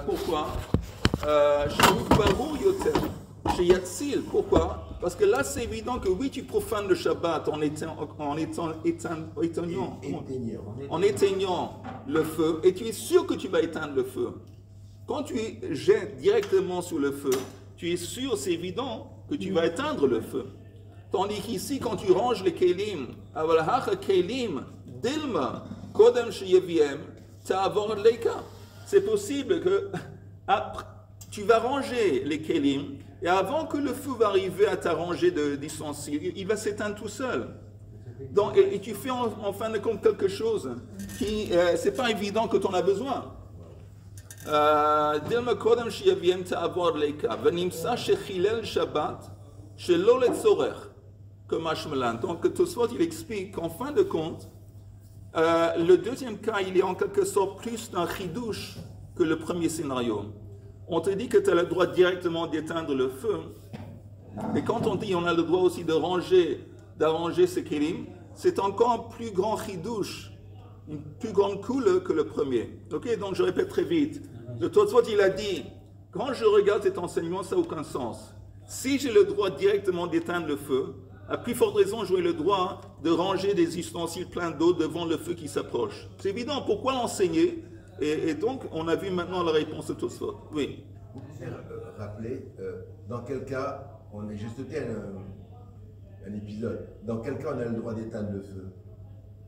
Pourquoi Pourquoi? Parce que là, c'est évident que oui, tu profanes le Shabbat en éteignant le feu, et tu es sûr que tu vas éteindre le feu. Quand tu jettes directement sur le feu, tu es sûr, c'est évident, que tu vas éteindre le feu. Tandis qu'ici, quand tu ranges les kelim, c'est possible que tu vas ranger les kelim, et avant que le feu va arriver à ta rangée d'ustensiles, il va s'éteindre tout seul. Donc, et tu fais en fin de compte quelque chose qui, c'est pas évident que tu en as besoin. Donc, Tosfot, il explique qu'en fin de compte, le deuxième cas, il est en quelque sorte plus d'un chidouche que le premier scénario. On te dit que tu as le droit directement d'éteindre le feu. Et quand on dit on a le droit aussi d'arranger ces kélim, c'est encore un plus grand chidouche, une plus grande coule que le premier. Ok, donc je répète très vite. Le Tosfot, il a dit, quand je regarde cet enseignement, ça n'a aucun sens. Si j'ai le droit directement d'éteindre le feu, à plus forte raison, j'aurai le droit de ranger des ustensiles pleins d'eau devant le feu qui s'approche. C'est évident, pourquoi l'enseigner? Et donc, on a vu maintenant la réponse de Tosfot. Oui. Vous pouvez rappeler dans quel cas, j'ai sauté un épisode, dans quel cas on a le droit d'éteindre le feu?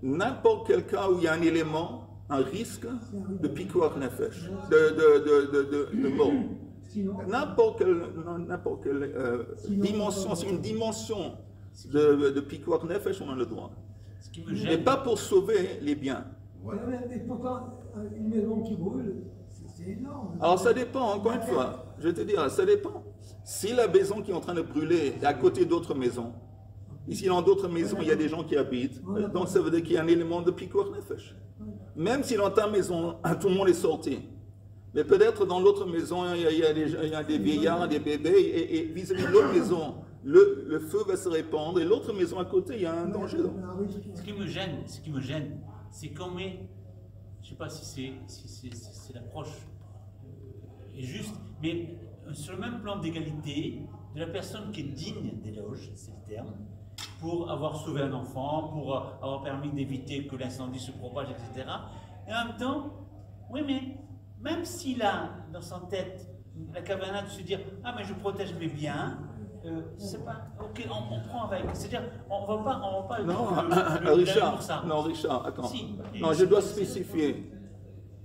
N'importe quel cas où il y a un élément, un risque de pikuach nefesh, de mort. N'importe quelle dimension, c'est une dimension de pikuach nefesh, on a le droit. Mais pas pour sauver les biens. Ouais. Mais pourtant, une maison qui brûle, c'est énorme. Alors ça dépend, encore une fois, je vais te dire, ça dépend. Si la maison qui est en train de brûler est à côté d'autres maisons, ici dans d'autres maisons, il y a des gens qui habitent, donc ça veut dire qu'il y a un élément de pikuach nefesh. Même si dans ta maison, tout le monde est sorti, mais peut-être dans l'autre maison, il y a des vieillards, des bébés, et vis-à-vis de l'autre maison, le feu va se répandre, et l'autre maison à côté, il y a un danger. Ce qui me gêne, c'est qu'on met, je ne sais pas si c'est l'approche est juste, mais sur le même plan d'égalité de la personne qui est digne d'éloge, c'est le terme, pour avoir sauvé un enfant, pour avoir permis d'éviter que l'incendie se propage, etc. Et en même temps, oui, mais même s'il a dans sa tête la kavana de se dire « Ah, mais je protège mes biens », c'est pas ok, on prend avec. C'est-à-dire, on va pas. Non, Richard, attends. Si, non, je dois spécifier.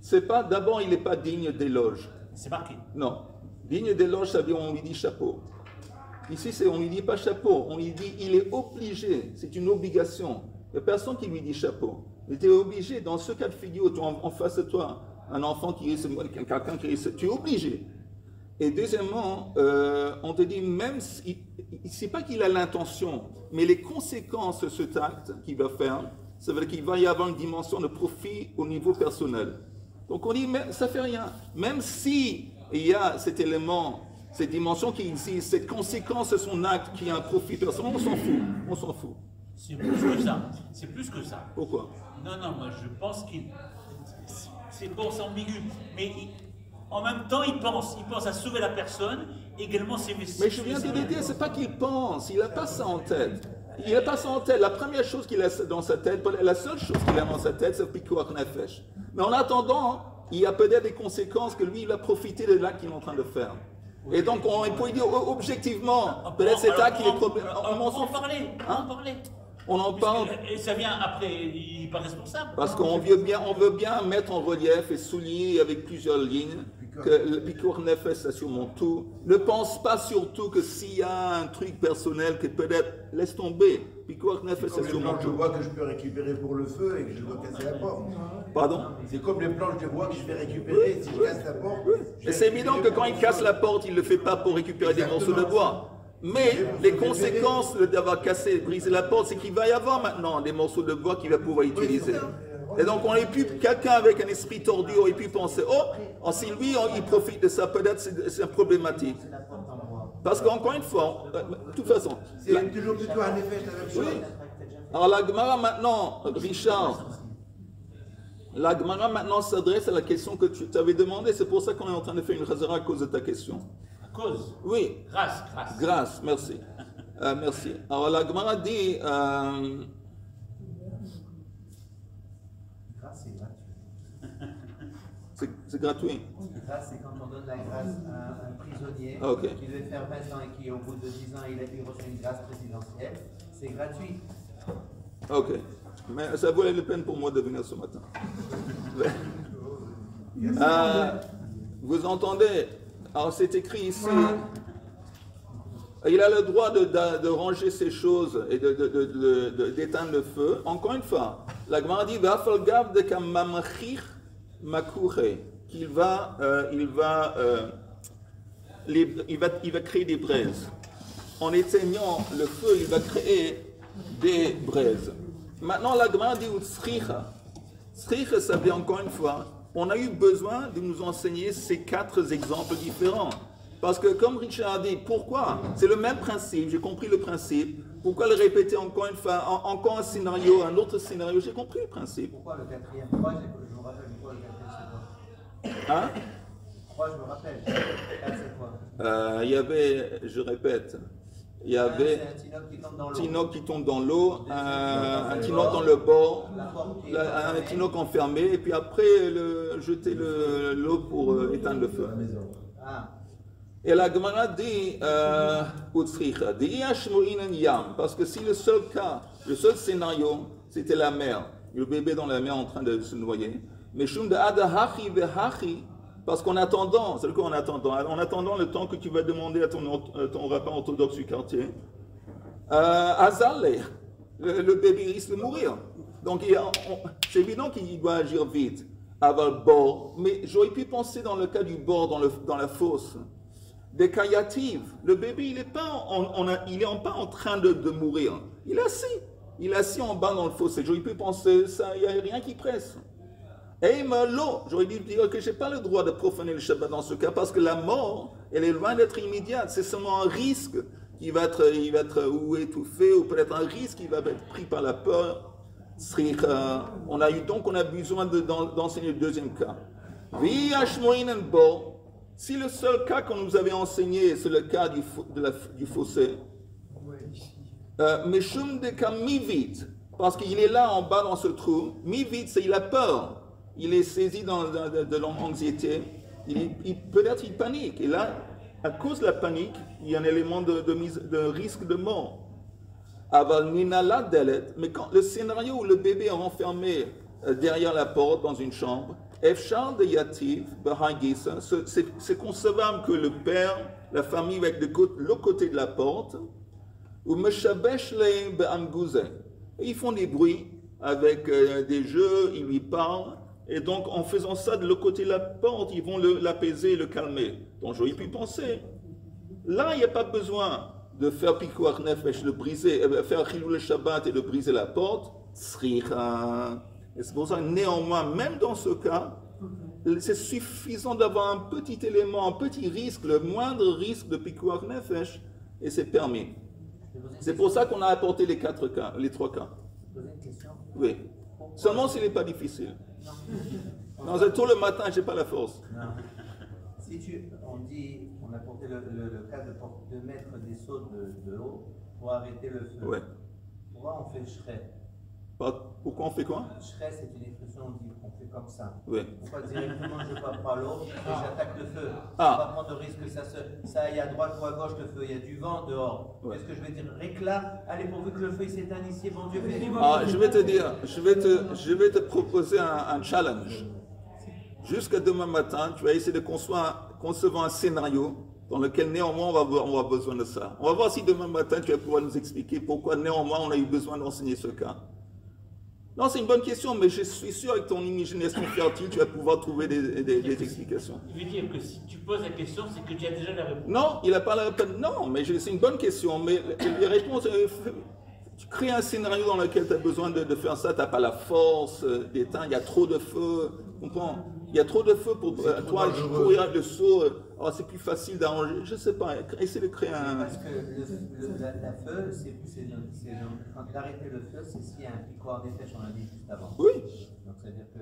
C'est pas. D'abord, il n'est pas digne d'éloge. C'est marqué. Non, digne d'éloge, ça veut dire on lui dit chapeau. Ici, on lui dit pas chapeau. On lui dit il est obligé. C'est une obligation. Il n'y a personne qui lui dit chapeau. Il était obligé. Dans ce cas de figure, en face de toi, un enfant qui risque, quelqu'un qui risque, tu es obligé. Et deuxièmement, on te dit, même si, c'est pas qu'il a l'intention, mais les conséquences de cet acte qu'il va faire, ça veut dire qu'il va y avoir une dimension de profit au niveau personnel. Donc on dit, mais ça fait rien. Même si il y a cet élément, cette dimension qui existe, cette conséquence de son acte qui a un profit personnel, on s'en fout. C'est plus que ça. C'est plus que ça. Pourquoi? Non, moi je pense qu'il... C'est bon, c'est ambigu, mais... En même temps, il pense à sauver la personne, également ses vestiges. Mais je viens de le dire, c'est pas qu'il pense, il n'a pas ça en tête. Il n'a pas ça en tête. La première chose qu'il a dans sa tête, la seule chose qu'il a dans sa tête, c'est le pikuach nefesh. Mais en attendant, il y a peut-être des conséquences que lui, il a profité de l'acte qu'il est en train de faire. Et donc, on peut dire objectivement, peut-être cet acte, il est problématique. On en parler. On en parle. Et ça vient après, il n'est pas responsable. Parce qu'on veut bien mettre en relief et souligner avec plusieurs lignes que le pikuach nefesh, ça surmonte tout. Ne pense pas surtout que s'il y a un truc personnel que peut-être, laisse tomber. Pikuach nefesh, ça surmonte tout. C'est comme les planches de bois que je peux récupérer pour le feu et que je dois casser la porte. Pardon? C'est comme les planches de bois que je vais récupérer si je casse la porte. Et c'est évident que quand il casse la porte, il ne le fait pas pour récupérer des morceaux de bois. Mais les conséquences d'avoir cassé, brisé la porte, c'est qu'il va y avoir maintenant des morceaux de bois qu'il va pouvoir utiliser. Et donc, quelqu'un avec un esprit tordu aurait pu penser, oh, si lui, il profite de ça, peut-être c'est problématique. Parce qu'encore une fois, de toute façon... C'est toujours plutôt un effet, la même chose. Oui. Alors la Gemara maintenant, Richard, La Gemara maintenant s'adresse à la question que tu t'avais demandé. C'est pour ça qu'on est en train de faire une chazara à cause de ta question. À cause. Oui. Grâce, grâce. Grâce, merci. Merci. Alors la Gemara dit... Grâce, c'est gratuit. c'est gratuit. Grâce, c'est quand on donne la grâce à un prisonnier Ok. qui devait faire 20 ans et qui, au bout de 10 ans, il reçoit une grâce présidentielle. C'est gratuit. Ok. Mais ça valait la peine pour moi de venir ce matin. Vous entendez? Alors c'est écrit ici. Il a le droit de ranger ses choses et d'éteindre le feu. Encore une fois, la Gemara dit Vafalgav de kamamachir makure, qu'il va créer des braises. En éteignant le feu, il va créer des braises. Maintenant, la Gemara dit Utsricha. Sricha, ça veut dire encore une fois, on a eu besoin de nous enseigner ces 4 exemples différents. Parce que comme Richard a dit, pourquoi? C'est le même principe, j'ai compris le principe. Pourquoi le répéter encore une fois, encore un scénario, un autre scénario? J'ai compris le principe. Pourquoi le quatrième? Pourquoi je me rappelle pourquoi le quatrième c'est quoi? Hein? Pourquoi je me rappelle? C'est quoi? Il y avait, je répète, il y avait C'est un tinoc qui tombe dans l'eau. Tinoc qui tombe dans l'eau, un tinoc dans le bord, La porte qui est un fermée. tinoc enfermé, et puis après jeter l'eau pour éteindre le feu. À la maison. Ah. Et la Gemara dit, Utsricha, dit Yashmoinen Yam, parce que si le seul cas, le seul scénario, c'était la mer, le bébé dans la mer en train de se noyer, mais Shum de Adahachi Vehachi, parce qu'en attendant, c'est quoi en attendant? En attendant le temps que tu vas demander à ton rabbin orthodoxe du quartier, Azaleh, le bébé risque de mourir. Donc c'est évident qu'il doit agir vite. Avant le bord, mais j'aurais pu penser dans le cas du bord, dans la fosse. Des caillatives, le bébé il n'est pas, pas en train de mourir. Il est assis en bas dans le fossé. J'aurais pu penser ça, il n'y a rien qui presse. Et l'eau, j'aurais dû dire que je n'ai pas le droit de profaner le Shabbat dans ce cas parce que la mort, elle est loin d'être immédiate. C'est seulement un risque il va être ou étouffé ou peut-être un risque qui va être pris par la peur. On a besoin d'enseigner le deuxième cas. Si le seul cas qu'on nous avait enseigné, c'est le cas du fossé, mais Shum de Kam Mivit, parce qu'il est là en bas dans ce trou, Mivit, c'est il a peur, il est saisi de l'anxiété, peut-être il panique, et là, à cause de la panique, il y a un élément de risque de mort. Aval Ninala Delet, mais quand le scénario où le bébé est renfermé derrière la porte dans une chambre, Efshar de Yativ, c'est concevable que le père, la famille va être de l'autre côté de la porte, ou Meshabesh le Be'amgouze. Ils font des bruits avec des jeux, ils lui parlent, et donc en faisant ça de l'autre côté de la porte, ils vont l'apaiser, le calmer. Donc j'aurais pu penser, là il n'y a pas besoin de faire Pikuach Nefesh, de briser, faire Chilou le Shabbat et de briser la porte, Sricha. Et c'est pour ça que néanmoins, même dans ce cas, c'est suffisant d'avoir un petit élément, un petit risque, le moindre risque de Pikuach Nefesh, et c'est permis. C'est pour ça qu'on a apporté les 3 cas. Je vais poser une question. Oui. Seulement s'il n'est pas difficile. Non, c'est tôt le matin, je n'ai pas la force. Non. Si on a porté le cas de mettre des seaux de l'eau pour arrêter le feu. Ouais. Pourquoi on fait le shrei? Pourquoi on fait quoi? Shrei, c'est une expression, on fait comme ça. Oui. Pourquoi directement je ne pas prendre l'eau et j'attaque le feu? Ah. On va prendre le risque que ça aille à droite ou à gauche le feu, il y a du vent dehors. Ouais. Qu'est-ce que je vais dire? Réclame, allez pourvu que le feu s'éteigne ici, bon Dieu fait. Je vais te dire, je vais te proposer un challenge. Jusqu'à demain matin, tu vas essayer de concevoir un scénario dans lequel néanmoins on va avoir besoin de ça. On va voir si demain matin tu vas pouvoir nous expliquer pourquoi néanmoins on a eu besoin d'enseigner ce cas. Non, c'est une bonne question, mais je suis sûr avec ton imagination fertile, tu vas pouvoir trouver des explications. Il veut dire que si tu poses la question, c'est que tu as déjà la réponse. Non, il n'a pas la réponse. Non, mais c'est une bonne question, mais les réponses... Tu crées un scénario dans lequel tu as besoin de faire ça, tu n'as pas la force d'éteindre, il y a trop de feu, comprends? Il y a trop de feu pour toi courir avec le seau, alors c'est plus facile d'arranger, je ne sais pas, essaie de créer un... Parce que la feu, quand d'arrêter le feu, c'est s'il y a un piquoir des flèches, on l'a dit juste avant. Oui. Donc c'est-à-dire que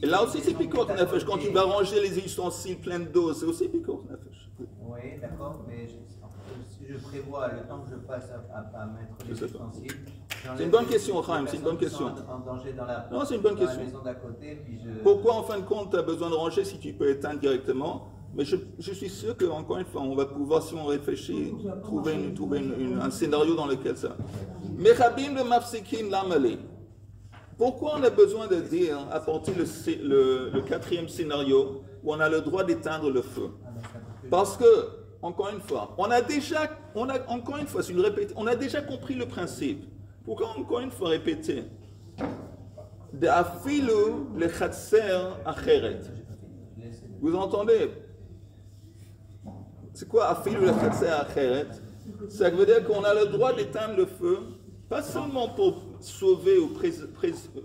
Et là aussi, c'est Pikuach Nefesh. Quand tu vas ranger les ustensiles pleins d'eau, c'est aussi Pikuach Nefesh. Oui, d'accord, mais si je prévois le temps que je passe à mettre les ustensiles. C'est une bonne question, Chaim, c'est une bonne question. En danger dans la, non, c'est une bonne question. la maison d'à côté, puis Pourquoi, en fin de compte, tu as besoin de ranger si tu peux éteindre directement? Mais je suis sûr qu'encore une fois, on va pouvoir, si on réfléchit, trouver un scénario dans lequel ça. Mechabim le mafsikim lamali. Pourquoi on a besoin de dire, apporter le quatrième scénario où on a le droit d'éteindre le feu? Parce que, encore une fois, on a déjà compris le principe. Pourquoi encore une fois répéter? De afilu le chatser acheret. Vous entendez? C'est quoi afilu le chatser acheret? Ça veut dire qu'on a le droit d'éteindre le feu, pas seulement pour sauver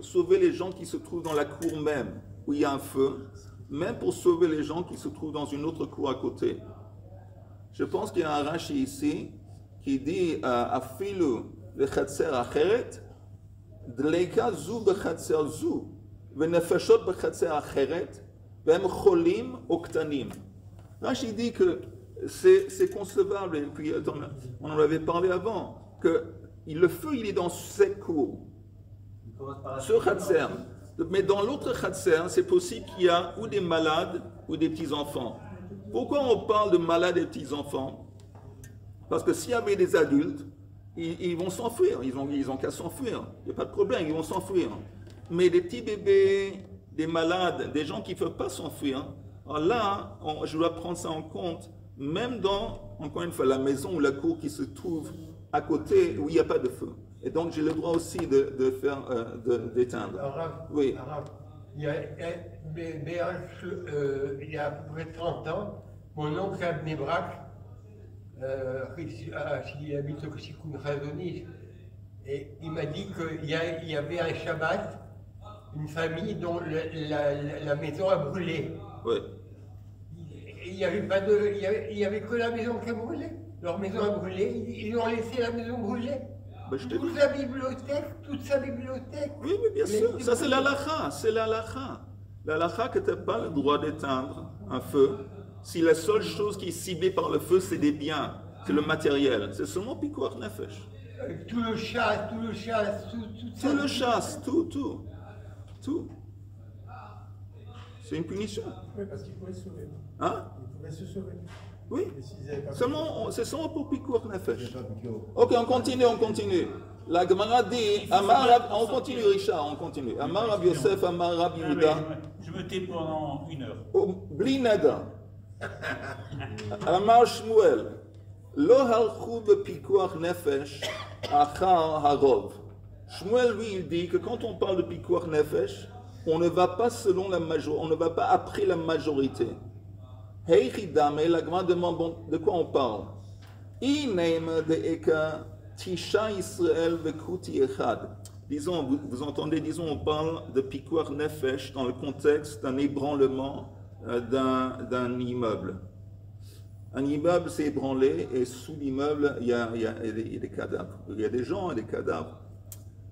sauver les gens qui se trouvent dans la cour même où il y a un feu, même pour sauver les gens qui se trouvent dans une autre cour à côté. Je pense qu'il y a un Rashi ici qui dit afilu le chatser acheret, dleika zu bechatser zu, venefeshot bechatser acheret, vem cholim oktanim. Rashi dit que c'est concevable, et puis on en avait parlé avant, que le feu il est dans cette cour, ce chatser. Mais dans l'autre chatser, c'est possible qu'il y a ou des malades ou des petits-enfants. Pourquoi on parle de malades et petits-enfants? Parce que s'il y avait des adultes, ils vont s'enfuir, ils ont qu'à s'enfuir, il n'y a pas de problème, ils vont s'enfuir. Mais des petits bébés, des malades, des gens qui ne peuvent pas s'enfuir, alors là, je dois prendre ça en compte, même dans, encore une fois, la maison ou la cour qui se trouve à côté où il n'y a pas de feu. Et donc j'ai le droit aussi d'éteindre. Oui. Il y a à peu près 30 ans, mon oncle à Bnei Brak, il habite au Sikoun Razonis, et il m'a dit qu'il y avait un Shabbat, une famille dont la maison a brûlé. Oui. Il n'y avait que la maison qui a brûlé. Leur maison a brûlé, ils ont laissé la maison brûler. Toute sa bibliothèque. Oui, mais bien sûr. Ça, c'est l'halakha. C'est l'halakha. L'halakha que tu n'as pas le droit d'éteindre un feu si la seule chose qui est ciblée par le feu, c'est des biens, c'est le matériel. C'est seulement Pikuach Nefesh. Tout le chasse, tout le chasse, tout. C'est une punition. Oui, parce qu'il pourrait se sauver. Hein? Il pourrait se sauver. Oui. C'est seulement pour Pikuach Nefesh. Ok, on continue. La Gemara dit, on continue Richard, on continue. Amar Rab Yosef, Amar Rab Yehuda. Je me tais pendant 1 heure. Bli neda. Amar Shmuel. Lo halchu bepikuach nefesh achar harov. Shmuel, lui, il dit que quand on parle de pikuach nefesh, on ne va pas on ne va pas après la majorité. Hey Chidame, la Gemara demande de quoi on parle. Ineim de eka tisha Israël vekuti echad. Disons, vous entendez, on parle de pikuach nefesh dans le contexte d'un ébranlement d'un immeuble. Un immeuble s'est ébranlé et sous l'immeuble, il y a des cadavres. Il y a des gens et des cadavres.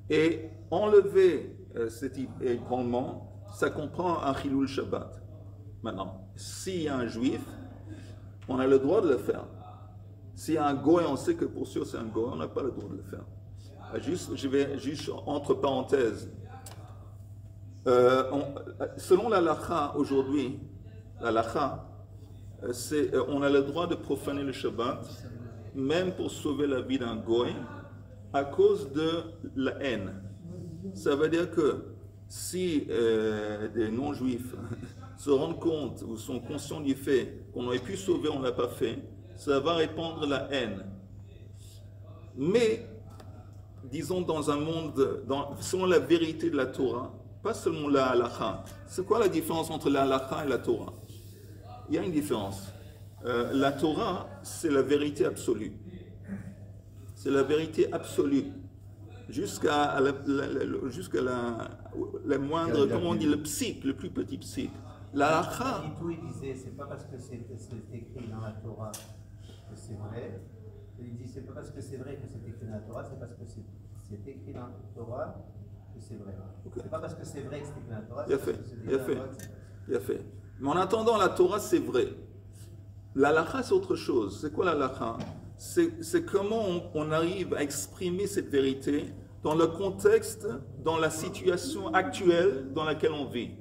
Et enlever cet ébranlement, ça comprend un chilul Shabbat. Maintenant, s'il y a un juif, on a le droit de le faire. S'il y a un goy, on sait que pour sûr c'est un goy, on n'a pas le droit de le faire. Je vais juste entre parenthèses. Selon la halakha aujourd'hui, la halakha, on a le droit de profaner le Shabbat, même pour sauver la vie d'un goy, à cause de la haine. Ça veut dire que si des non-juifs se rendent compte ou sont conscients du fait qu'on aurait pu sauver, on ne l'a pas fait, ça va répandre la haine. Mais, disons dans un monde, selon la vérité de la Torah, pas seulement la halakha. C'est quoi la différence entre la halakha et la Torah? Il y a une différence. La Torah, c'est la vérité absolue. C'est la vérité absolue. Jusqu'à la moindre, comment on dit, le psique, le plus petit psique. La halakha. Il disait, c'est pas parce que c'est écrit dans la Torah que c'est vrai. Il dit, c'est pas parce que c'est vrai que c'est écrit dans la Torah, c'est parce que c'est écrit dans la Torah que c'est vrai. Okay. C'est pas parce que c'est vrai que c'est écrit dans la Torah. Il a fait, il a fait. Mais en attendant, la Torah, c'est vrai. La halakha, c'est autre chose. C'est quoi la halakha? C'est comment on arrive à exprimer cette vérité dans le contexte, dans la situation actuelle dans laquelle on vit.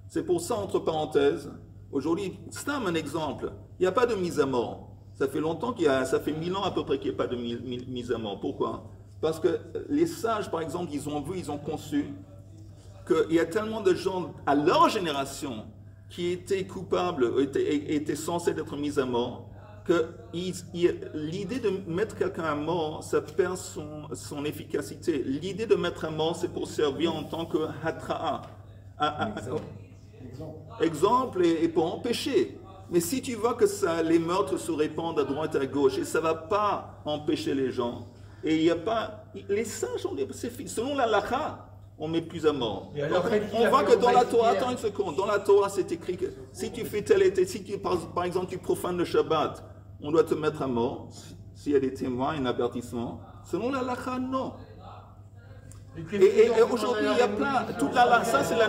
C'est pour ça, entre parenthèses, aujourd'hui, c'est un exemple. Il n'y a pas de mise à mort. Ça fait longtemps ça fait 1000 ans à peu près qu'il n'y a pas de mise à mort. Pourquoi? Parce que les sages, par exemple, ils ont conçu qu'il y a tellement de gens à leur génération qui étaient coupables, étaient censés être mis à mort, que l'idée de mettre quelqu'un à mort, ça perd son efficacité. L'idée de mettre à mort, c'est pour servir en tant que hatra'a. Exemple et pour empêcher. Mais si tu vois que les meurtres se répandent à droite et à gauche, et ça ne va pas empêcher les gens, et il n'y a pas... Les sages, selon la halakha, on met plus à mort. Donc, on voit que dans la Torah, attends une seconde, dans la Torah, c'est écrit que si tu fais tel et tel, si par exemple tu profanes le Shabbat, on doit te mettre à mort, s'il y a des témoins, un avertissement. Selon la halakha, non. Et aujourd'hui, il y a plein, ça c'est la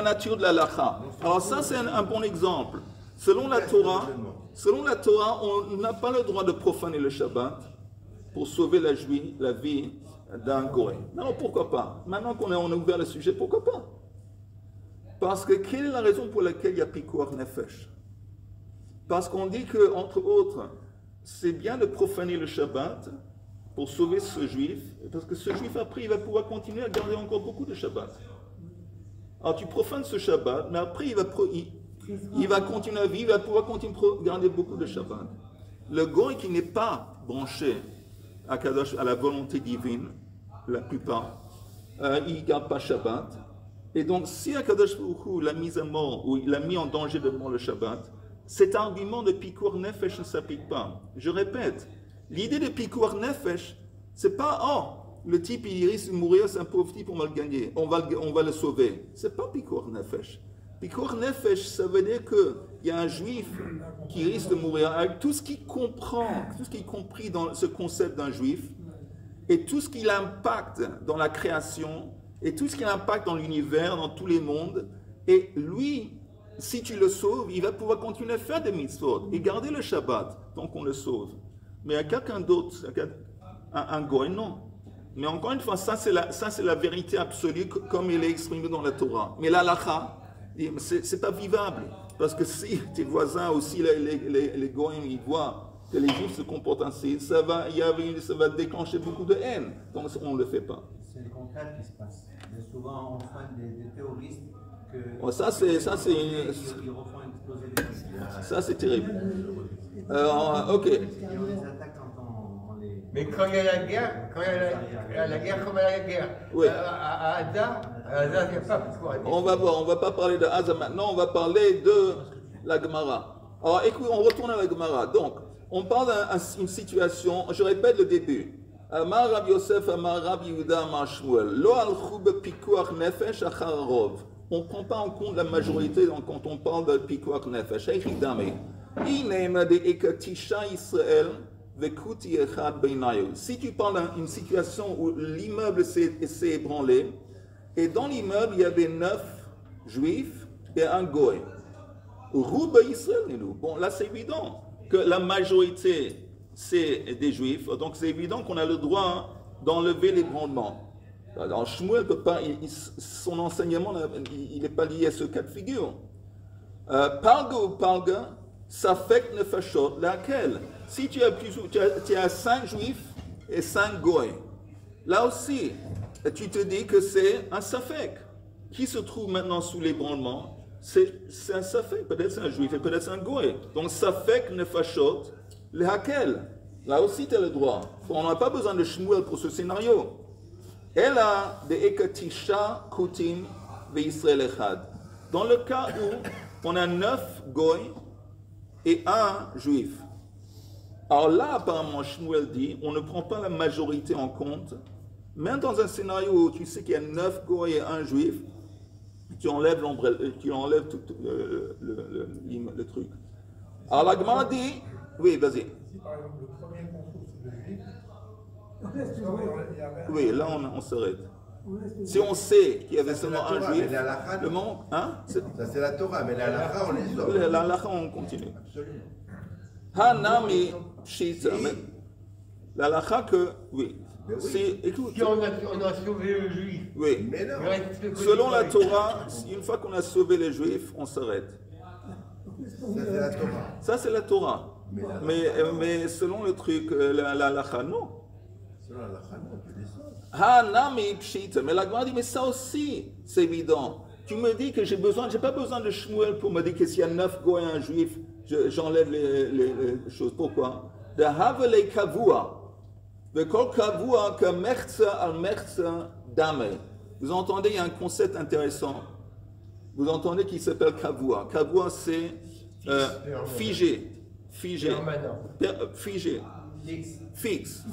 nature de la halakha. Alors ça c'est un bon exemple. Selon la Torah, on n'a pas le droit de profaner le Shabbat pour sauver la vie d'un goy. Non, pourquoi pas? Maintenant qu'on a ouvert le sujet, pourquoi pas? Parce que quelle est la raison pour laquelle il y a pikuach nefesh? Parce qu'on dit que, entre autres, c'est bien de profaner le Shabbat pour sauver ce juif, parce que ce juif après il va pouvoir continuer à garder encore beaucoup de Shabbat. Alors tu profanes ce Shabbat, mais après il va continuer à vivre, il va pouvoir continuer à garder beaucoup de Shabbat. Le goy qui n'est pas branché à la volonté divine, la plupart, il ne garde pas Shabbat. Et donc si Akadosh Baruch Hu l'a mis à mort, ou il l'a mis en danger de mort le Shabbat, cet argument de pikuach nefesh ne s'applique pas. Je répète, l'idée de pikuach nefesh, c'est pas « Oh, le type il risque de mourir, c'est un pauvre type, on va le gagner, on va le sauver ». C'est pas pikuach nefesh. Pikuach nefesh, ça veut dire qu'il y a un juif qui risque de mourir avec tout ce qu'il comprend, tout ce qui est compris dans ce concept d'un juif, et tout ce qui l'impacte dans la création, et tout ce qui l'impacte dans l'univers, dans tous les mondes, et lui, si tu le sauves, il va pouvoir continuer à faire des mitzvot et garder le Shabbat tant qu'on le sauve. Mais à quelqu'un d'autre, un goy, non. Mais encore une fois, ça c'est la vérité absolue comme il est exprimé dans la Torah. Mais la halakha, c'est pas vivable. Parce que si tes voisins aussi, les goyim, ils voient que les juifs se comportent ainsi, ça va déclencher beaucoup de haine. Donc on ne le fait pas. C'est le contraire qui se passe. Mais souvent on fait des terroristes. Oh, ça c'est terrible. Ok. Mais quand il y a la guerre, comme à la guerre, oui. à Ada, il n'y a pas pourquoi. On va pas parler de Haza maintenant, on va parler de la Gemara. Alors écoute, on retourne à la Gemara. Donc, on parle d'une situation, je répète le début. Amar Rabbi Yosef, Amar Rabbi Yehuda, Amar Shmuel. Lo alchou bepikuach nefesh achar rov. On ne prend pas en compte la majorité quand on parle de pikuach nefesh. Si tu parles d'une situation où l'immeuble s'est ébranlé, et dans l'immeuble il y avait 9 juifs et un goy. Bon, là c'est évident que la majorité c'est des juifs, donc c'est évident qu'on a le droit d'enlever l'ébranlement. Alors Shmuel peut pas, son enseignement il n'est pas lié à ce cas de figure. Palga ou palga, ça fait que nefashot, laquelle? Si tu as 5 juifs et 5 goy, là aussi, tu te dis que c'est un safek. Qui se trouve maintenant sous l'ébranlement? C'est un safek, peut-être c'est un juif et peut-être c'est un goy. Donc safek nefashot, laquelle? Là aussi tu as le droit. On n'a pas besoin de Shmuel pour ce scénario. Elle a des ekatisha kutim ve'Israël echad. Dans le cas où on a 9 goy et un juif. Alors là, apparemment, Shmuel dit, on ne prend pas la majorité en compte. Même dans un scénario où tu sais qu'il y a 9 goy et un juif, tu enlèves tout le truc. Alors la Gemara dit, oui, vas-y. Si par exemple le premier qu'on trouve c'est le juif, En fait, tu vois, Oui, là on s'arrête. Si on sait qu'il y avait Ça, c'est seulement la un Torah, juif, mais la halakha, le non. monde, hein? Ça c'est la Torah, mais la halakha, on les sauve. La halakha, on continue. Absolument. Hanami pshita. La halakha que, oui. Mais oui. Écoute, Si on a sauvé le juif, oui. Mais non. il reste que Selon la les- Torah, une fois qu'on a sauvé les juifs, on s'arrête. Ça c'est la Torah. Ça, c'est la Torah. Mais selon le truc, la halakha, non. Selon la halakha, non, on peut les sauver. Hanami pshita. Mais la Gemara dit, mais ça aussi, c'est évident. Tu me dis que j'ai pas besoin de Shmuel pour me dire que s'il y a 9 goy et un juif, j'enlève les choses. Pourquoi? De havele kavua. De kol kavua que merza al merza dame. Vous entendez, il y a un concept intéressant. Vous entendez qui s'appelle kavua. Kavua, c'est figé. Figé. Permanent. Figé. Fixe.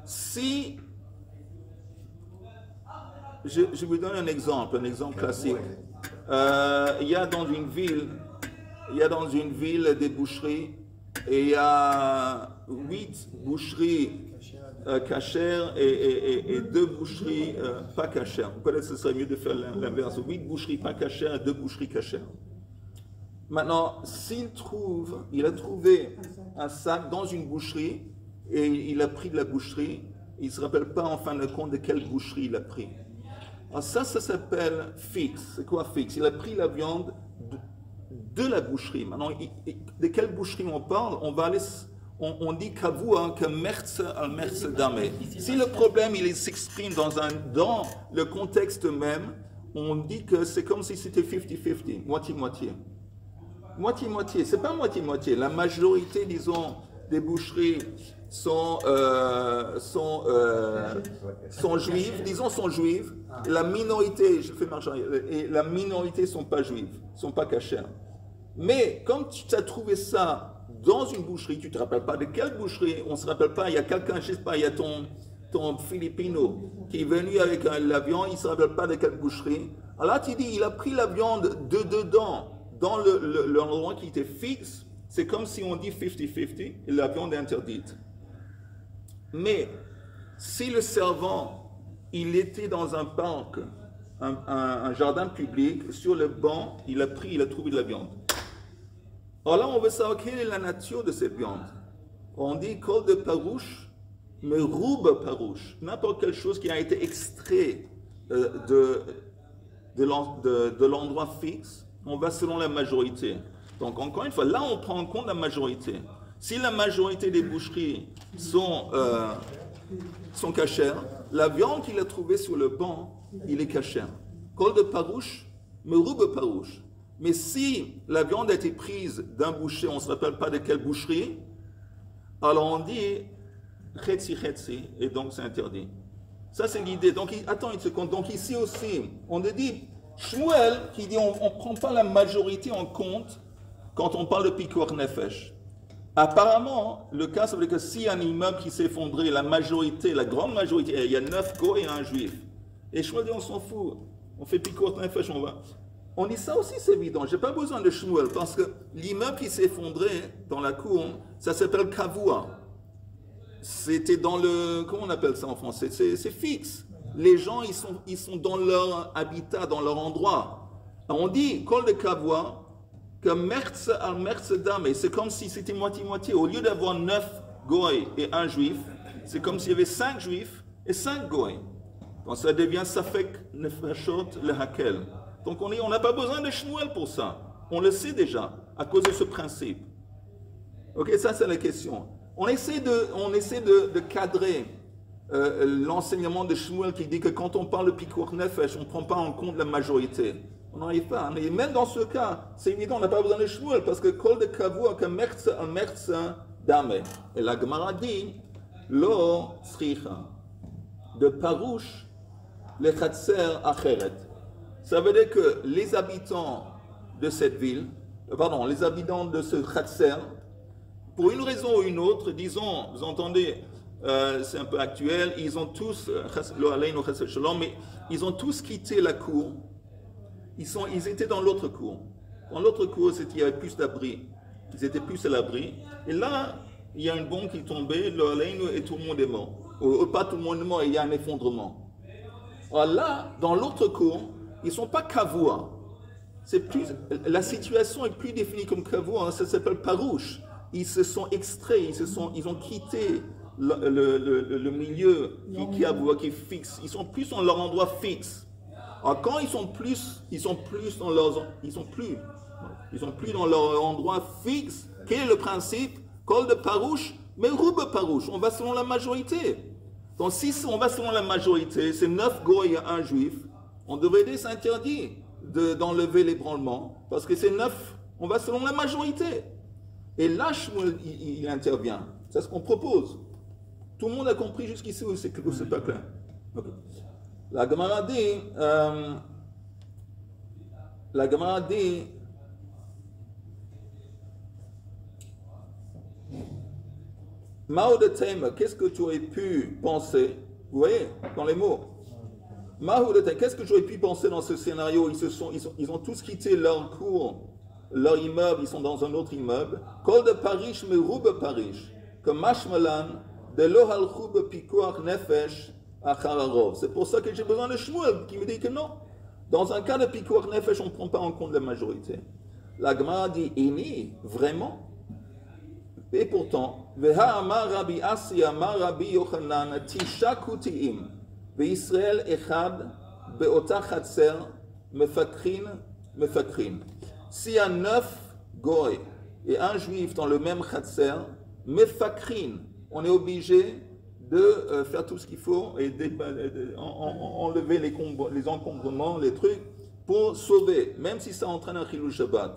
Si je vous donne un exemple classique. Il y a dans une ville des boucheries et il y a 8 boucheries cachères et 2 boucheries pas cachères. Peut-être que ce serait mieux de faire l'inverse. 8 boucheries pas cachères et 2 boucheries cachères. Maintenant, il a trouvé un sac dans une boucherie et il a pris de la boucherie, il ne se rappelle pas en fin de compte de quelle boucherie il a pris. Alors ça s'appelle fixe. C'est quoi fixe? Il a pris la viande de la boucherie. Maintenant, de quelle boucherie on parle? On dit kavua, que merz al merz dame. Si le problème il s'exprime dans le contexte même, on dit que c'est comme si c'était 50-50, moitié-moitié. Moitié-moitié, c'est pas moitié-moitié. La majorité, disons, des boucheries sont juives, sont juives. La minorité, je fais marcher, et la minorité sont pas juives, sont pas cachères. Mais comme tu as trouvé ça dans une boucherie, tu te rappelles pas de quelle boucherie, on se rappelle pas, il y a quelqu'un, je sais pas, il y a ton Filipino qui est venu avec l'avion, il se rappelle pas de quelle boucherie. Alors là, tu dis, il a pris la viande de dedans, dans l'endroit qui était fixe. C'est comme si on dit 50-50 et la viande est interdite. Mais si le servant, il était dans un parc, un jardin public, sur le banc, il a trouvé de la viande. Alors là, on veut savoir quelle est la nature de cette viande. On dit kol de parouche, mais roube parouche. N'importe quelle chose qui a été extrait de l'endroit fixe, on va selon la majorité. Donc encore une fois, là on prend en compte la majorité. Si la majorité des boucheries sont cachères, la viande qu'il a trouvée sur le banc, il est cachère. Kol de parouche, mais roube parouche. Mais si la viande a été prise d'un boucher, on ne se rappelle pas de quelle boucherie, alors on dit chetzi chetzi, et donc c'est interdit. Ça c'est l'idée. Donc attends une seconde. Donc ici aussi, on dit Shmuel qui dit on ne prend pas la majorité en compte quand on parle de Pikuach Nefesh. Apparemment, le cas, ça veut dire que si un immeuble qui s'est effondré, la grande majorité, il y a 9 goy et un juif. Et Shmuel dit on s'en fout, on fait Pikuach Nefesh, on dit ça aussi c'est évident, j'ai pas besoin de Shmuel, parce que l'immeuble qui s'est effondré dans la cour, ça s'appelle Kavua. C'était dans comment on appelle ça en français? C'est fixe. Les gens, ils sont dans leur habitat, dans leur endroit. Alors on dit, Kol de Kavua, que merz al merz dame, c'est comme si c'était moitié-moitié. Au lieu d'avoir 9 goy et un juif, c'est comme s'il y avait 5 juifs et 5 goy. Donc ça devient safek nefashot le hakel. Donc on n'a pas besoin de Shmuel pour ça. On le sait déjà, à cause de ce principe. Ok, ça c'est la question. On essaie de cadrer l'enseignement de Shmuel qui dit que quand on parle de Pikuach Nefesh, on ne prend pas en compte la majorité. On n'arrive pas. Mais même dans ce cas, c'est évident, on n'a pas besoin de Shmuel parce que Kol de Kavua, que merz al merz dame. Et la Gemara dit, Lo sricha, de parouche, le chatser acheret. Ça veut dire que les habitants de cette ville, les habitants de ce chatser, pour une raison ou une autre, disons, vous entendez, c'est un peu actuel, ils ont tous, mais ils ont tous quitté la cour. Ils étaient dans l'autre cour. Dans l'autre cour, il y avait plus d'abri. Ils étaient plus à l'abri. Et là, il y a une bombe qui est tombée, et tout le monde est mort. Ou pas tout le monde est mort, il y a un effondrement. Alors là, dans l'autre cours, ils ne sont pas kavua. La situation est plus définie comme kavua, hein, ça s'appelle parouche. Ils se sont extraits, ils ont quitté le milieu qui est fixe. Ils sont plus dans leur endroit fixe. Alors quand ils sont plus dans leur endroit fixe, quel est le principe? Col de parouche, mais roube parouche. On va selon la majorité. Donc si on va selon la majorité, c'est 9 goy et 1 juif, on devrait dire c'est interdit d'enlever l'ébranlement, parce que c'est 9, on va selon la majorité. Et là, Shmuel, il intervient. C'est ce qu'on propose. Tout le monde a compris jusqu'ici ou c'est pas clair? Okay. La Gemara dit, Mao de Tema, qu'est-ce que tu aurais pu penser? Vous voyez, dans les mots. Mao de Tema, qu'est-ce que j'aurais pu penser dans ce scénario? Ils ont tous quitté leur cour, leur immeuble, ils sont dans un autre immeuble. Kol de Parish, mais roube Parish. Comme Mashmalan, de l'Ohal Roube Pikuach Nefesh Achararov. C'est pour ça que j'ai besoin de Shmuel qui me dit que non. Dans un cas de Pikuach Nefesh, on ne prend pas en compte la majorité. La Gemara dit, Ini, vraiment? Et pourtant, Veha Amar Rabbi Asi Amar Rabbi Yochanan Tisha Kutiim Ve'Israel Echad Be'ota Chatser Mefakrin. S'il y a 9 goy et un juif dans le même Chatser, Mefakrin, on est obligé de faire tout ce qu'il faut et enlever les encombrements, les trucs, pour sauver, même si ça entraîne un Chilou Shabbat.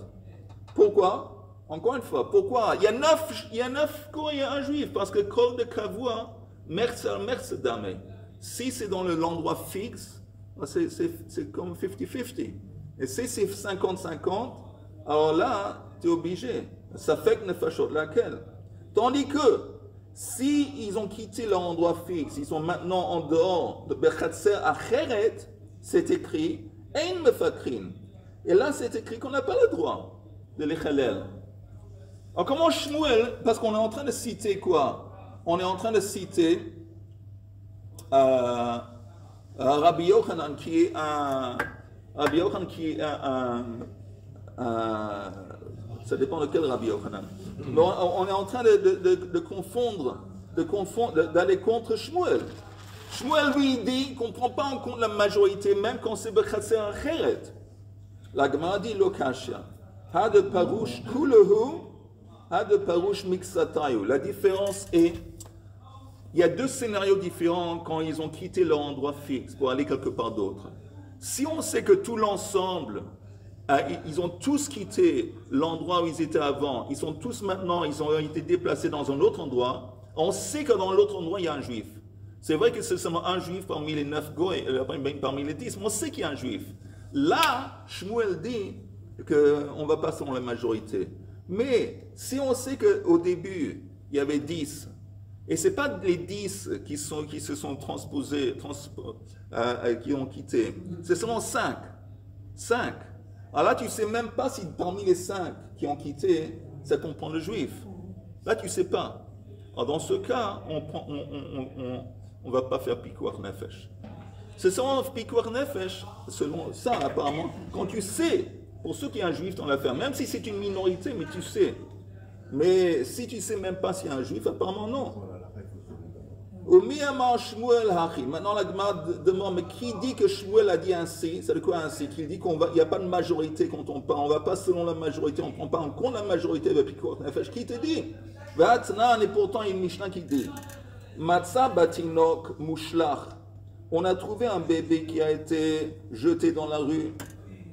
Pourquoi? Encore une fois, pourquoi? Il y a 9 goy et un juif, parce que Kol de Kavua, Merz Dame. Si c'est dans l'endroit fixe, c'est comme 50-50. Et si c'est 50-50, alors là, tu es obligé. Ça fait que nefashot laquelle. Tandis que, si ils ont quitté leur endroit fixe, ils sont maintenant en dehors de Bechatser Acheret, c'est écrit Ein Mefakrin. Et là, c'est écrit qu'on n'a pas le droit de les chalel. Alors comment Shmuel, parce qu'on est en train de citer quoi? On est en train de citer Rabbi Yochanan qui est ça dépend de quel Rabbi Yochanan. Mais on est en train de confondre, d'aller contre Shmuel. Shmuel lui dit qu'on ne prend pas en compte la majorité, même quand c'est Bechatser Acheret. La Gemara dit Lokashia. Ha de Parouche Kulehu, Ha de Parouche Mixatayu. La différence est, il y a 2 scénarios différents quand ils ont quitté leur endroit fixe pour aller quelque part d'autre. Si on sait que tout l'ensemble, ils ont tous quitté l'endroit où ils étaient avant, ils sont tous maintenant, ils ont été déplacés dans un autre endroit, on sait que dans l'autre endroit, il y a un juif. C'est vrai que c'est seulement un juif parmi les 9 goy, parmi les 10, mais on sait qu'il y a un juif. Là, Shmuel dit qu'on ne va pas selon la majorité. Mais si on sait qu'au début, il y avait 10, et ce n'est pas les 10 qui se sont transposés, qui ont quitté, c'est seulement 5. 5. Alors là, tu ne sais même pas si parmi les 5 qui ont quitté, ça comprend le juif. Là, tu ne sais pas. Alors dans ce cas, on ne va pas faire Pikuach Nefesh. C'est seulement Pikuach Nefesh, selon ça apparemment, quand tu sais, pour ceux qui ont un juif dans l'affaire, même si c'est une minorité, mais tu sais. Mais si tu ne sais même pas s'il y a un juif, apparemment non. Maintenant la Gemara demande, mais qui dit que Shmuel a dit ainsi? C'est de quoi ainsi? Qu'il dit qu'il n'y a pas de majorité quand on parle, on ne va pas selon la majorité, on ne prend pas en compte la majorité de Pikuach Nefesh. Qui te dit? Et pourtant il y a une Mishnah qui dit Matzah batinok mushlach. On a trouvé un bébé qui a été jeté dans la rue.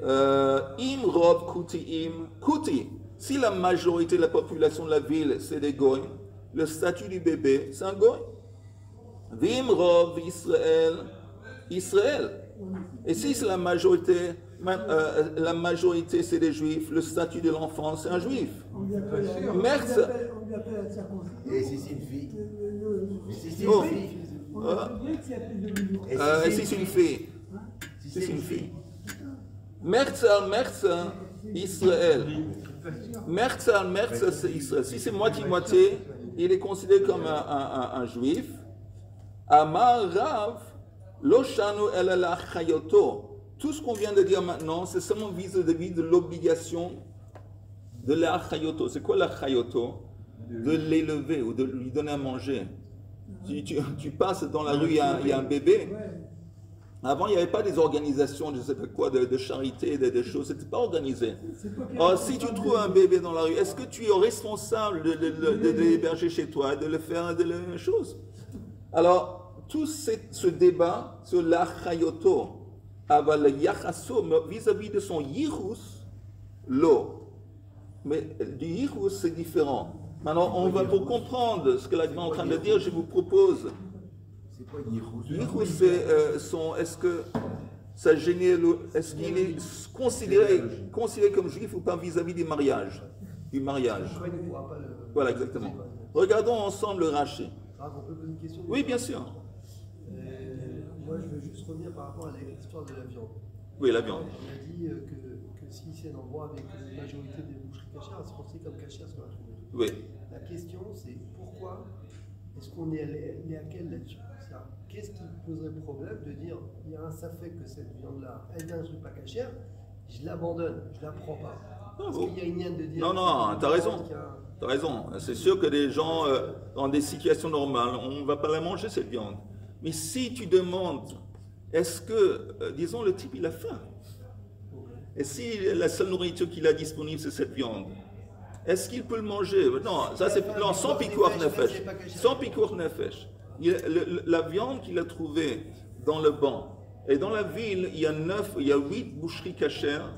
Im rov kuti im kuti. Si la majorité de la population de la ville c'est des goy, le statut du bébé c'est un goy. Vim rov Israël. Et si c'est la majorité c'est des juifs, le statut de l'enfant c'est un juif. Merci. Et si c'est une fille? Et si c'est On une fille? a Et Si c'est une fille. Si c'est une fille. Merz, Israël. Merz, c'est Israël. Si c'est moitié-moitié, il est considéré comme un juif. Amar Rav, Lo shanu ela la chayoto. Tout ce qu'on vient de dire maintenant, c'est seulement vis-à-vis de l'obligation de la chayoto. C'est quoi la chayoto? De l'élever ou de lui donner à manger. Tu passes dans la rue, il y a un bébé. Avant, il n'y avait pas des organisations, je ne sais pas quoi, de charité, des choses, c'était pas organisé. Alors, si tu trouves un bébé dans la rue, est-ce que tu es responsable de l'héberger chez toi, de le faire de la chose? Alors, tout ce débat sur la chayoto, le yachaso, vis-à-vis de son yirus, l'eau. Mais du yirus, c'est différent. Maintenant, on va, pour comprendre ce que l'Agma est en train de dire, je vous propose. C'est quoi Yirus? Yirus, c'est est-ce que ça génère, est-ce qu'il est considéré comme juif ou pas vis-à-vis du mariage? Voilà, exactement. Regardons ensemble le Rashi. On peut poser une question? Oui, bien sûr. Moi, je veux juste revenir par rapport à l'histoire de la viande. Oui, la viande. On a dit que si c'est un endroit avec une majorité des boucheries cachères, c'est pensé comme cachère sur la troupe. Oui. La question, c'est pourquoi est-ce qu'on est allé à quel là-dessus? Qu'est-ce qui poserait problème de dire il y a un safek que cette viande-là, elle vient, je ne suis pas cachère, je l'abandonne, je ne la prends pas. Est-ce qu'il y a une ligne de dire. Non, tu as raison. Tu as raison. C'est sûr que des gens, dans des situations normales, on ne va pas la manger cette viande. Mais si tu demandes, est-ce que, disons, le type il a faim? Et si la seule nourriture qu'il a disponible c'est cette viande, est-ce qu'il peut le manger? Non, ça c'est sans pikour nefesh. Sans pikour nefesh. La viande qu'il a trouvée dans le banc. Et dans la ville, il y a 8 boucheries cachères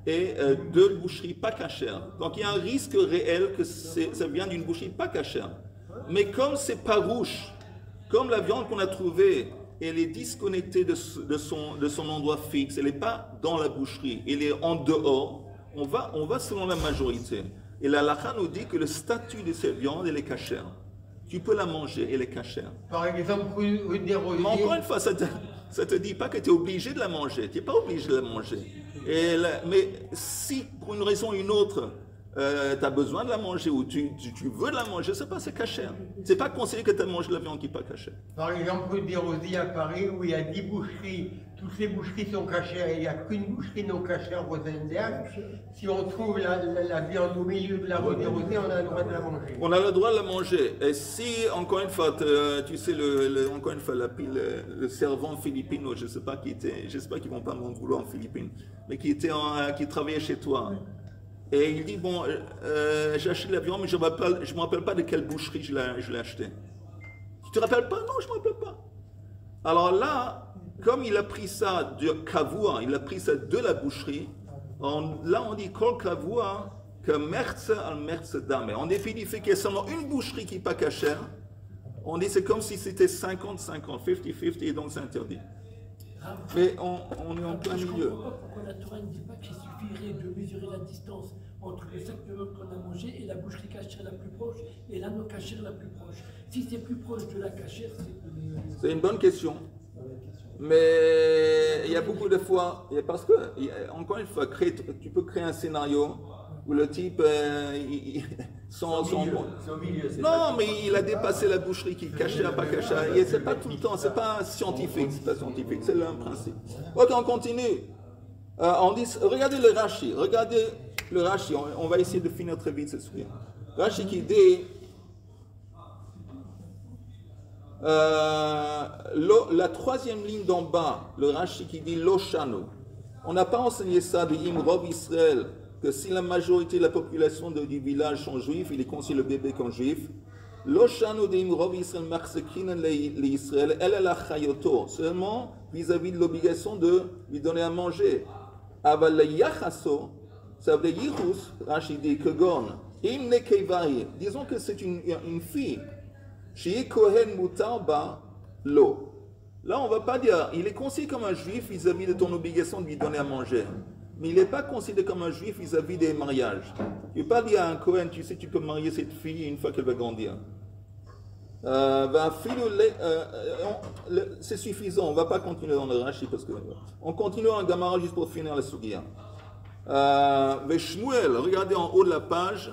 et 2 boucheries pas cachères. Donc il y a un risque réel que ça vient d'une boucherie pas cachère. Mais comme c'est parouche, comme la viande qu'on a trouvée, elle est disconnectée de son endroit fixe, elle n'est pas dans la boucherie, elle est en dehors, on va selon la majorité. Et la halakha nous dit que le statut de cette viande, elle est cachère. Tu peux la manger, elle est cachère. Par exemple, vous déroger. Mais encore une fois, ça te dit pas que tu es obligé de la manger. Tu n'es pas obligé de la manger. Mais si, pour une raison ou une autre, tu as besoin de la manger ou tu veux la manger, c'est cachère. C'est pas conseillé que tu manges la viande qui n'est pas cachère. Par exemple, vous déroger à Paris où il y a 10 boucheries, toutes les boucheries sont cachères et il n'y a qu'une boucherie non cachère au Zendeak. Si on trouve la viande au milieu de la rue des Rosés, on a le droit de la manger. On a le droit de la manger. Et si, encore une fois, tu sais, encore une fois, le servant philippino, je ne sais pas qui était, j'espère qu'ils ne vont pas m'en vouloir en Philippines, mais qui travaillait chez toi. Et il dit, bon, j'ai acheté la viande, mais je ne me rappelle pas de quelle boucherie je l'ai acheté. Tu te rappelles pas? Non, je ne me rappelle pas. Alors là, comme il a pris ça de kavua, il a pris ça de la boucherie, là on dit kol kavua que mertze al mertze dame. En dépit du fait qu'il y a seulement une boucherie qui n'est pas cachère, on dit c'est comme si c'était 50-50, 50-50, et donc c'est interdit. Mais on est en plein milieu. Je ne comprends pas pourquoi la Torah ne dit pas qu'il suffirait de mesurer la distance entre le sac de viande qu'on a mangé et la boucherie cachère la plus proche et la non cachère la plus proche. Si c'est plus proche de la cachère, c'est une bonne question. Mais il y a beaucoup de fois, parce que, encore une fois, tu peux créer un scénario où le type, non, mais il a dépassé la boucherie qui cachait, pas cachée. C'est pas tout le temps, c'est pas scientifique, c'est le principe. Ok, on continue. On dit, regardez le Rashi, on va essayer de finir très vite ce sujet. Rashi qui dit, la troisième ligne d'en bas, le Rashi qui dit Loshano. On n'a pas enseigné ça de Imrov Israël, que si la majorité de la population du village sont juifs, il est considéré le bébé comme juif. Loshano de Imrov Israël Marsekinan l'Israël, elle est la chayoto, seulement vis-à-vis de l'obligation de lui donner à manger. Aval le yachaso, ça veut dire Yirus, Rashi dit que gon, im nekevahi, disons que c'est une fille. Chez Kohen Mutarba, l'eau. Là, on ne va pas dire, il est considéré comme un juif vis-à-vis de ton obligation de lui donner à manger. Mais il n'est pas considéré comme un juif vis-à-vis des mariages. Tu ne peux pas dire à un Kohen, tu sais, tu peux marier cette fille une fois qu'elle va grandir. C'est suffisant, on ne va pas continuer dans le Rashi parce que. On continue en Gamara juste pour finir la Sugia. Shmuel, regardez en haut de la page.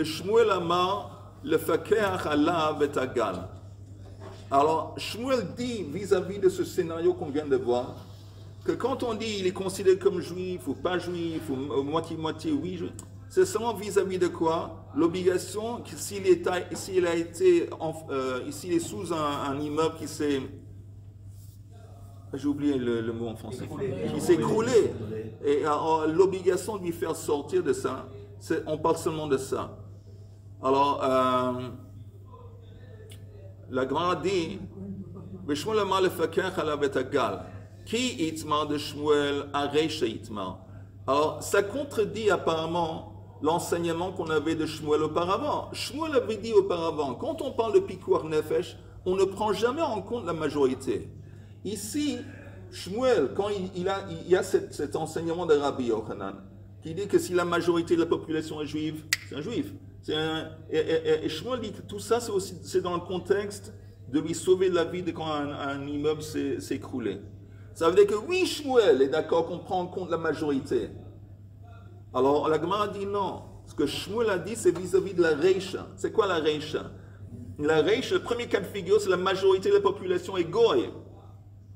Shmuel Amar. Le fakeh alav et agal. Alors, Shmuel dit vis-à-vis de ce scénario qu'on vient de voir, que quand on dit il est considéré comme juif ou pas juif, ou moitié-moitié, oui, juif, c'est seulement vis-à-vis de quoi? L'obligation, s'il est sous un immeuble qui s'est... J'ai oublié le mot en français. Qui s'est écroulé. Et l'obligation de lui faire sortir de ça, on parle seulement de ça. Alors, la Gemara dit, Shmuel amar lefakech alav et hagal, ki itmar de Shmuel areisha itmar. Alors, ça contredit apparemment l'enseignement qu'on avait de Shmuel auparavant. Shmuel avait dit auparavant, quand on parle de pikuach nefesh, on ne prend jamais en compte la majorité. Ici, Shmuel, quand il y a cet enseignement de Rabbi Yochanan, qui dit que si la majorité de la population est juive, c'est un juif. Et Shmuel dit que tout ça, c'est dans le contexte de lui sauver la vie quand un immeuble s'est écroulé. Ça veut dire que oui, Shmuel est d'accord qu'on prend en compte la majorité. Alors la Gemara dit non. Ce que Shmuel a dit, c'est vis-à-vis de la Reisha. C'est quoi la Reisha? La Reisha, le premier cas de figure, c'est la majorité de la population est goy.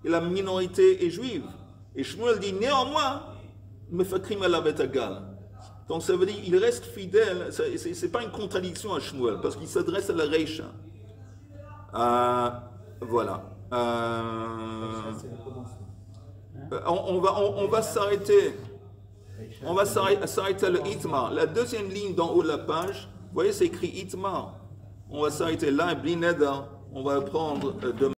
Et la minorité est juive. Et Shmuel dit néanmoins, Mefakrim alav et hagal. Donc ça veut dire qu'il reste fidèle, c'est pas une contradiction à Shmuel, parce qu'il s'adresse à la Reisha. Voilà. On va s'arrêter. On va s'arrêter à le Itmar. La deuxième ligne d'en haut de la page, vous voyez, c'est écrit Itmar. On va s'arrêter là, et Bli Neder, on va prendre demain.